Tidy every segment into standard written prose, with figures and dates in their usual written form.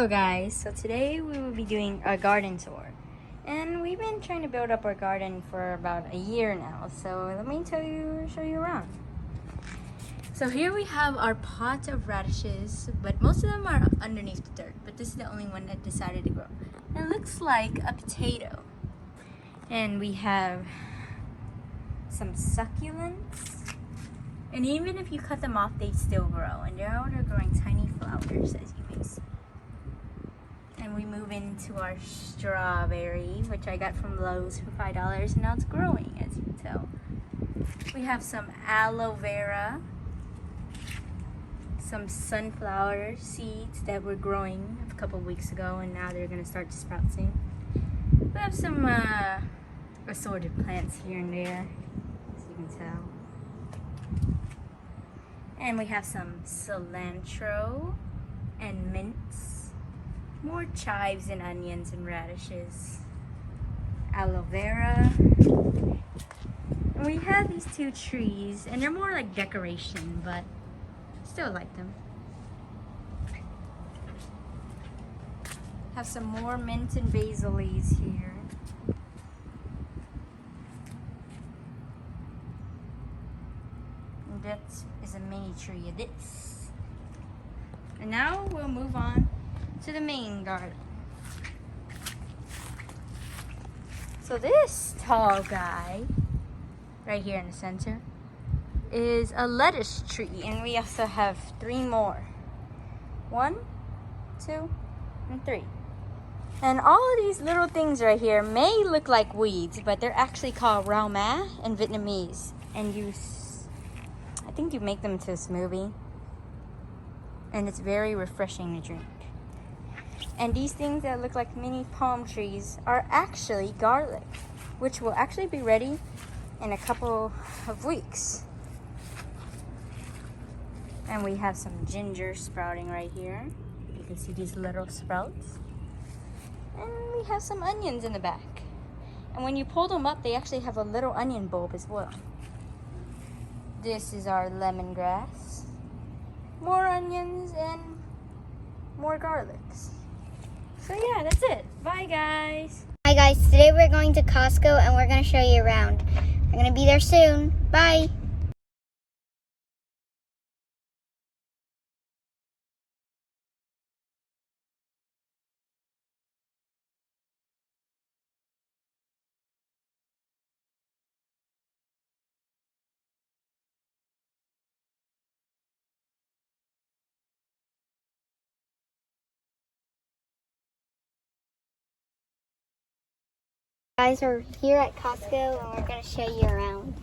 Hello guys, so today we will be doing a garden tour. And we've been trying to build up our garden for about a year now, so let me show you around. So here we have our pot of radishes, but most of them are underneath the dirt, but this is the only one that decided to grow. It looks like a potato. And we have some succulents. And even if you cut them off, they still grow. And now they're growing tiny flowers, as you may see. And we move into our strawberry, which I got from Lowe's for $5, and now it's growing, as you can tell. We have some aloe vera, some sunflower seeds that were growing a couple weeks ago, and now they're going to start to sprout soon. We have some assorted plants here and there, as you can tell. And we have some cilantro and mints, more chives and onions and radishes, aloe vera. And we have these two trees, and they're more like decoration, but still like them. Have some more mint and basil leaves here. And that is a mini tree of this. And now we'll move on to the main garden. So this tall guy right here in the center is a lettuce tree, and we also have 3 more. 1, 2, and 3. And all of these little things right here may look like weeds, but they're actually called rau ma in Vietnamese. And I think you make them into a smoothie, and it's very refreshing to drink. And these things that look like mini palm trees are actually garlic, which will actually be ready in a couple of weeks. And we have some ginger sprouting right here. You can see these little sprouts. And we have some onions in the back. And when you pull them up, they actually have a little onion bulb as well. This is our lemongrass. More onions and more garlics. So yeah, that's it. Bye guys. Hi guys, today we're going to Costco and we're going to show you around. I'm going to be there soon. Bye. Guys, we're here at Costco and we're going to show you around.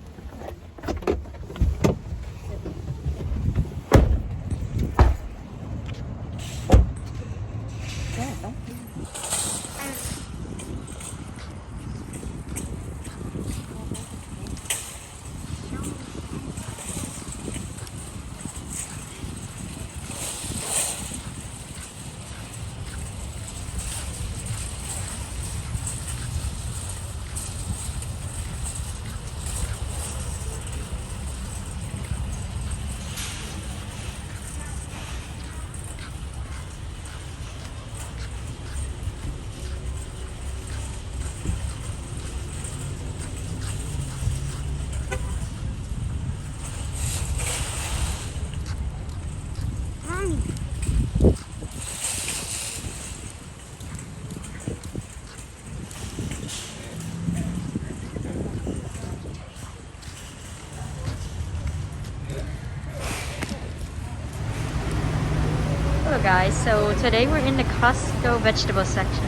Hello guys, so today we're in the Costco vegetable section.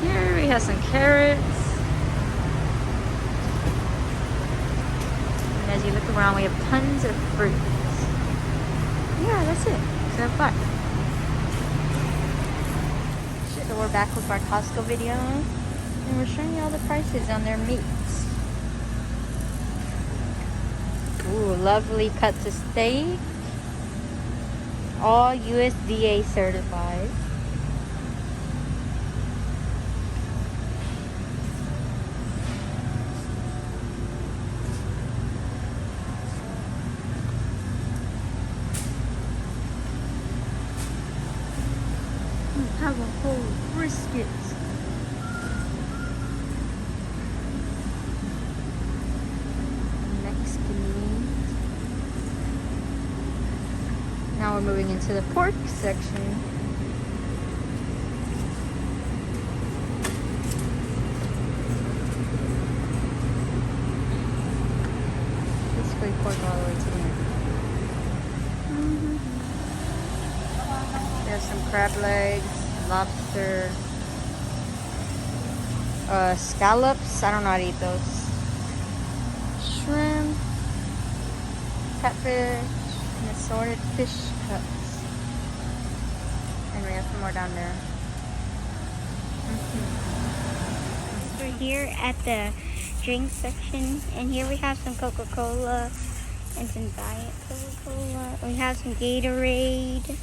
Here we have some carrots. And as you look around, we have tons of fruits. Yeah, that's it. So far. So we're back with our Costco video, and we're showing you all the prices on their meats. Ooh, lovely cuts of steak. All USDA certified. have a whole brisket. Mexican meat. Now we're moving into the pork section. Basically pork all the way to the end. There's some crab legs, lobster, scallops. I don't know how to eat those. Shrimp, catfish, and assorted fish cuts. And we have some more down there. We're here at the drink section, and here we have some Coca-Cola and some Diet Coca-Cola. We have some Gatorade.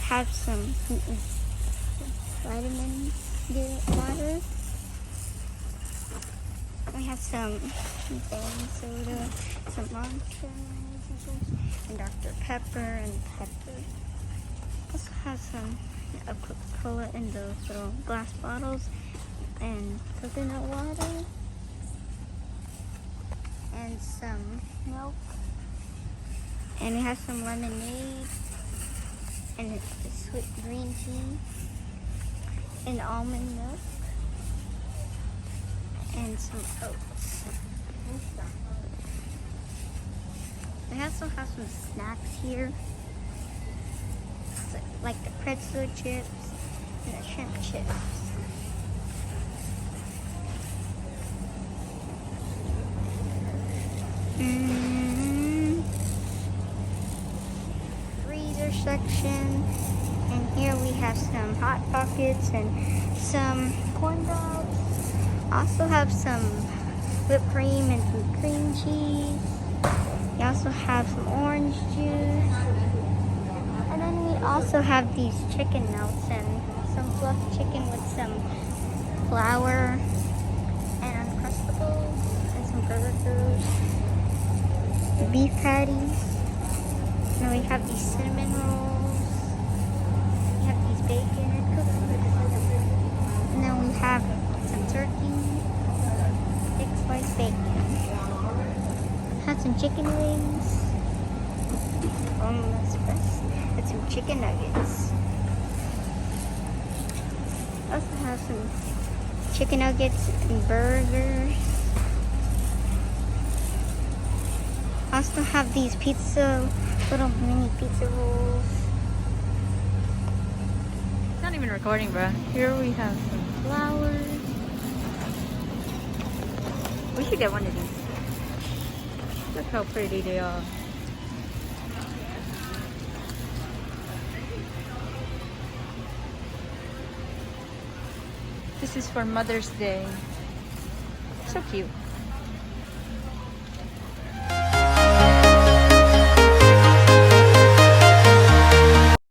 Have some vitamin water. We have some berry soda, some Monster, and Dr. Pepper and pepper. Also have some of Coca-Cola in those little glass bottles, and coconut water, and some milk, and we have some lemonade, and it's sweet green tea, and almond milk, and some oats. We also have some snacks here, like the pretzel chips and the shrimp chips. Freezer section, and here we have some Hot Pockets and some corn dogs. Also have some whipped cream and some cream cheese. We also have some orange juice. And then we also have these chicken melts and some fluffed chicken with some flour and Uncrustables and some burgers, beef patties. And we have these cinnamon rolls. We have these bacon and cookies. And then we have some turkey, thick sliced bacon. Had some chicken wings. That's best. And some chicken nuggets. Also have some chicken nuggets and burgers. Also have these little mini pizza rolls. It's not even recording, bro. Here we have some flowers. We should get one of these. Look how pretty they are. This is for Mother's Day. So cute.